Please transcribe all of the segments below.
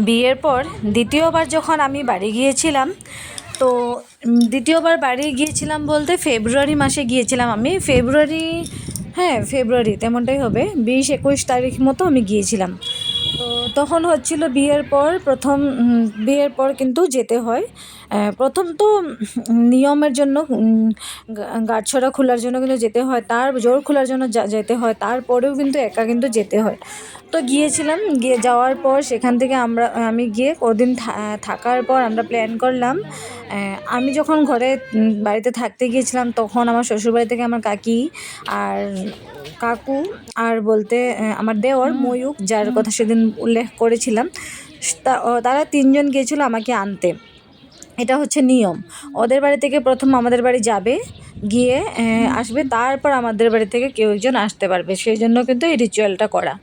বিয়ের পর দ্বিতীয়বার যখন আমি বাড়ি গিয়েছিলাম, তো দ্বিতীয়বার বাড়ি গিয়েছিলাম বলতে ফেব্রুয়ারি মাসে গিয়েছিলাম আমি। ফেব্রুয়ারি তেমনটাই হবে, 20-21 তারিখ মতো আমি গিয়েছিলাম। তো তখন হচ্ছিল বিয়ের পর প্রথম, বিয়ের পর কিন্তু যেতে হয়। প্রথম তো নিয়মের জন্য গাঁটছড়া খোলার জন্য কিন্তু যেতে হয়, তার জোর খোলার জন্য যেতে হয়, তারপরেও কিন্তু একা কিন্তু যেতে হয়। তো গিয়েছিলাম, গিয়ে যাওয়ার পর সেখান থেকে আমি গিয়ে কদিন থাকার পর আমরা প্ল্যান করলাম। আমি যখন বাড়িতে থাকতে গিয়েছিলাম, তখন আমার শ্বশুরবাড়ি থেকে আমার কাকি আর কাকু আর বলতে আমার দেওর ময়ূক, যার কথা সেদিন উল্লেখ করেছিলাম, তারা 3জন গিয়েছিল আমাকে আনতে। এটা হচ্ছে নিয়ম। ওদের বাড়ি থেকে প্রথম আমাদের বাড়ি যাবে, গিয়ে আসবে, তারপর আমাদের বাড়ি থেকে কেউ একজন আসতে পারবে, সেই জন্য কিন্তু এই রিচুয়ালটা করা।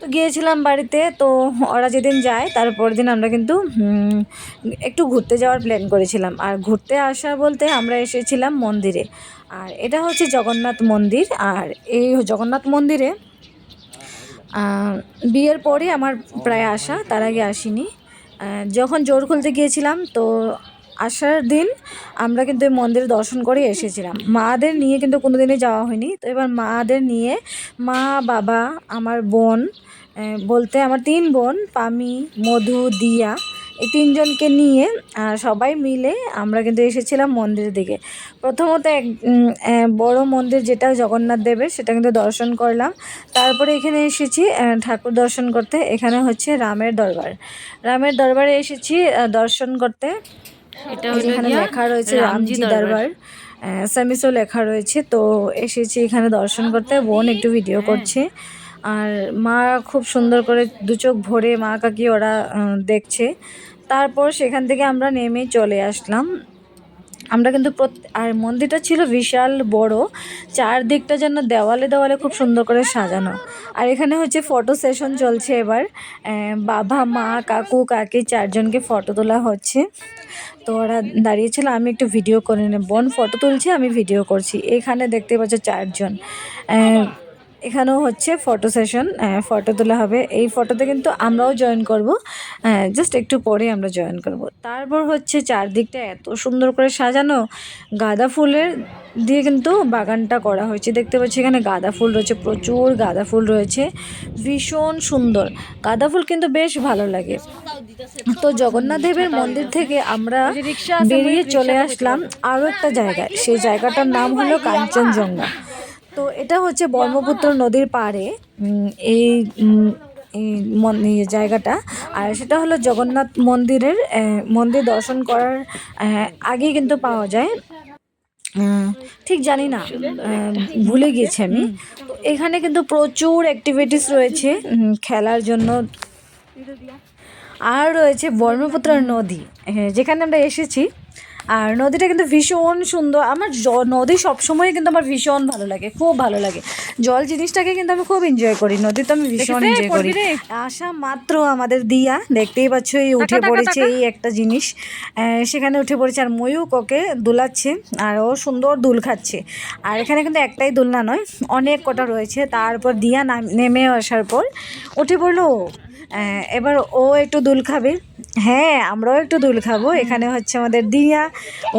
তো গিয়েছিলাম বাড়িতে, তো ওরা যেদিন যায় তারপরের দিন আমরা কিন্তু একটু ঘুরতে যাওয়ার প্ল্যান করেছিলাম। আর ঘুরতে আসা বলতে আমরা এসেছিলাম মন্দিরে, আর এটা হচ্ছে জগন্নাথ মন্দির। আর এই জগন্নাথ মন্দিরে বিয়ের পরে আমার প্রায় আসা, তার আগে আসিনি। যখন জোর খুলতে গিয়েছিলাম, তো আসার দিন আমরা কিন্তু এই মন্দিরে দর্শন করে এসেছিলাম। মাদের নিয়ে কিন্তু কোনো দিনই যাওয়া হয়নি। তো এবার মাদের নিয়ে, মা, বাবা, আমার বোন, বলতে আমার 3 বোন, পামি, মধু, দিয়া, এই 3জনকে নিয়ে সবাই মিলে আমরা কিন্তু এসেছিলাম মন্দিরের দিকে। প্রথমত বড় মন্দির যেটা জগন্নাথ দেবের, সেটা কিন্তু দর্শন করলাম। তারপরে এখানে এসেছি ঠাকুর দর্শন করতে। এখানে হচ্ছে রামের দরবারে এসেছি দর্শন করতে। এটা এখানে লেখা রয়েছে রামজি দরবার, স্যামিসও লেখা রয়েছে। তো এসেছি এখানে দর্শন করতে, বোন একটু ভিডিও করছে, আর মা খুব সুন্দর করে 2 চোখ ভরে মা কাকি ওরা দেখছে। তারপর সেখান থেকে আমরা নেমে চলে আসলাম। আমরা কিন্তু আর মন্দিরটা ছিল বিশাল বড়, চারদিকটা যেন দেওয়ালে দেওয়ালে খুব সুন্দর করে সাজানো। আর এখানে হচ্ছে ফটো সেশন চলছে এবার। বাবা, মা, কাকু, কাকি 4জনকে ফটো তোলা হচ্ছে। তো ওরা দাঁড়িয়েছিল, আমি একটু ভিডিও করে বোন ফটো তুলছে, আমি ভিডিও করছি। এখানে দেখতে পাচ্ছ 4জন। এখানেও হচ্ছে ফটো সেশন, ফটো তোলা হবে। এই ফটোতে কিন্তু আমরাও জয়েন করব, জাস্ট একটু পরে আমরা জয়েন করব। তারপর হচ্ছে চারদিকটা এত সুন্দর করে সাজানো, গাঁদা ফুলের দিয়ে কিন্তু বাগানটা করা হয়েছে। দেখতে পাচ্ছি এখানে গাঁদা ফুল রয়েছে, প্রচুর গাঁদা ফুল রয়েছে, ভীষণ সুন্দর গাঁদা ফুল, কিন্তু বেশ ভালো লাগে। তো জগন্নাথ দেবের মন্দির থেকে আমরা বেরিয়ে চলে আসলাম আরও একটা জায়গায়। সেই জায়গাটার নাম হলো কাঞ্চনজঙ্ঘা। তো এটা হচ্ছে ব্রহ্মপুত্র নদীর পাড়ে এই জায়গাটা। আর সেটা হলো জগন্নাথ মন্দির দর্শন করার আগেই কিন্তু পাওয়া যায়। ঠিক জানি না, ভুলে গিয়েছি আমি। তো এখানে কিন্তু প্রচুর অ্যাক্টিভিটিস রয়েছে খেলার জন্য। আর রয়েছে ব্রহ্মপুত্র নদী, যেখানে আমরা এসেছি। আর নদীটা কিন্তু ভীষণ সুন্দর। আমার নদী সবসময় কিন্তু আমার ভীষণ ভালো লাগে, খুব ভালো লাগে। জল জিনিসটাকে কিন্তু আমি খুব এনজয় করি, নদী তো আমি ভীষণ এনজয় করি। আসা মাত্র আমাদের দিয়া দেখতেই পাচ্ছ এই উঠে পড়েছে, এই একটা জিনিস সেখানে উঠে পড়েছে, আর ময়ূক ওকে দুলাচ্ছে, আর ও সুন্দর দুল খাচ্ছে। আর এখানে কিন্তু একটাই দোলনা নয়, অনেক কটা রয়েছে। তারপর দিয়া নেমে আসার পর উঠে পড়লো। এবার ও একটু দুল খাবে, হ্যাঁ আমরাও একটু দুল খাবো। এখানে হচ্ছে আমাদের দিয়া,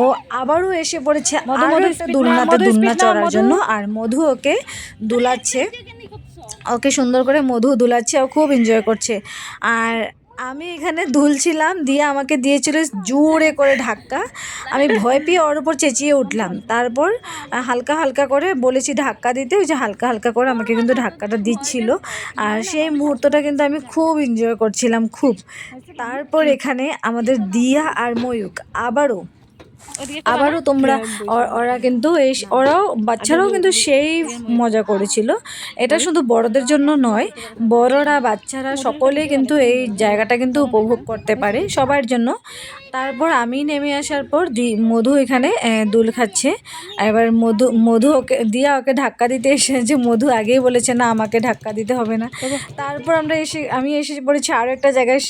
ও আবারও এসে পড়েছে আরও একটা দুলনা চড়ার জন্য। আর মধু ওকে দুলাচ্ছে, ওকে সুন্দর করে মধু দুলাচ্ছে, ও খুব এনজয় করছে। আর আমি এখানে দুলছিলাম, দিয়ে আমাকে দিয়েছিল জোরে করে ধাক্কা। আমি ভয় পেয়ে ওর উপর চেঁচিয়ে উঠলাম। তারপর হালকা হালকা করে বলেছি ধাক্কা দিতে, ওই যে হালকা হালকা করে আমাকে কিন্তু ধাক্কাটা দিচ্ছিল। আর সেই মুহূর্তটা কিন্তু আমি খুব এনজয় করছিলাম, খুব। তারপর এখানে আমাদের দিয়া আর ময়ূক আবারও তোমরা ওরা কিন্তু ওরাও বাচ্চারাও কিন্তু সেই মজা করেছিল। এটা শুধু বড়দের জন্য নয়, বড়রা বাচ্চারা সকলেই কিন্তু এই জায়গাটা কিন্তু উপভোগ করতে পারে, সবার জন্য। তারপর আমি নেমে আসার পর মধু এখানে দুল খাচ্ছে। এবার মধু ওকে ধাক্কা দিতে এসেছে, মধু আগেই বলেছে না আমাকে ধাক্কা দিতে হবে না। তারপর আমি এসে পড়েছি আরও একটা জায়গায়।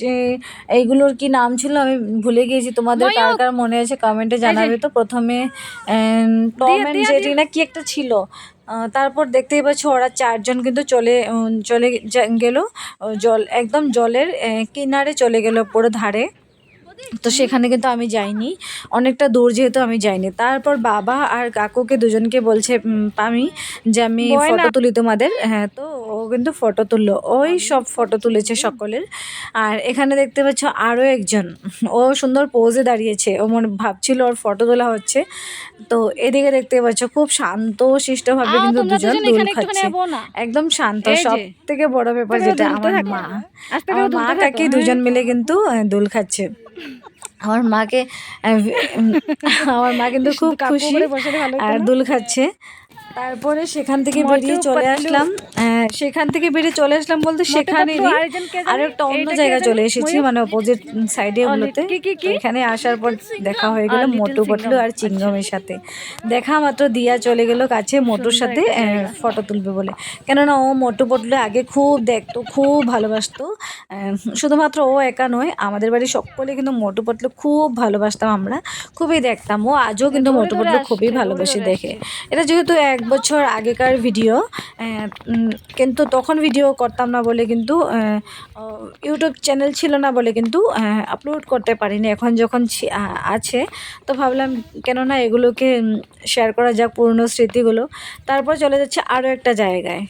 এইগুলোর কি নাম ছিল আমি ভুলে গিয়েছি, তোমাদের কার কার মনে আছে কমেন্টে জানাবে। তো প্রথমে টম অ্যান্ড জেরি না কি একটা ছিল, তারপর দেখতেই পাচ্ছ ওরা 4 জন কিন্তু চলে গেল একদম জলের কিনারে চলে গেল পুরো ধারে। তো সেখানে কিন্তু আমি যাইনি, অনেকটা দূর যেহেতু আমি যাইনি। তারপর বাবা আর কাকুকে দুজনকে বলছে পামি যে আমি ফটো তুলি তোমাদের। হ্যাঁ, তো ও কিন্তু ফটো তুললো, ওই সব ফটো তুলেছে সকলের। আর এখানে দেখতে পাচ্ছ আরও একজন, ও সুন্দর পোজে দাঁড়িয়েছে, ও মনে ভাবছিল ওর ফটো তোলা হচ্ছে। তো এদিকে দেখতে পাচ্ছ খুব শান্ত শিষ্টভাবে কিন্তু দুজন দোল খাচ্ছে, একদম শান্ত। সব থেকে বড় ব্যাপার যেটা, আমার মা কাকি দুজন মিলে কিন্তু দোল খাচ্ছে। আমার মাকে আমার মা কিন্তু খুব খুশি আর দোল খাচ্ছে। তারপরে সেখান থেকে বেরিয়ে চলে আসলাম, বলতে সেখানেরই আর একটা অন্য জায়গা চলে এসেছি, মানে অপোজিট সাইডে ওগুলোতে। এখানে আসার পর দেখা হয়ে গেল মোটু পটলু আর চিংগমের সাথে। দেখা মাত্র দিয়া চলে গেল কাছে মোটুর সাথে ফটো তুলবে বলে, কেননা ও মোটু পটলু আগে খুব দেখতো, খুব ভালোবাসতো। শুধুমাত্র ও একা নয়, আমাদের বাড়ির সকলে কিন্তু মোটু পটলু খুব ভালোবাসতাম, আমরা খুবই দেখতাম। ও আজও কিন্তু মোটু পটলু খুবই ভালোবাসে দেখে। এটা যেহেতু 1 বছর আগেকার ভিডিও, কিন্তু তখন ভিডিও করতাম না বলে কিন্তু ইউটিউব চ্যানেল ছিল না বলে কিন্তু আপলোড করতে পারিনি। এখন যখন আছে তো ভাবলাম কেননা এগুলোকে শেয়ার করা যাক, পুরনো স্মৃতিগুলো। তারপর চলে যাচ্ছে আরও একটা জায়গায়।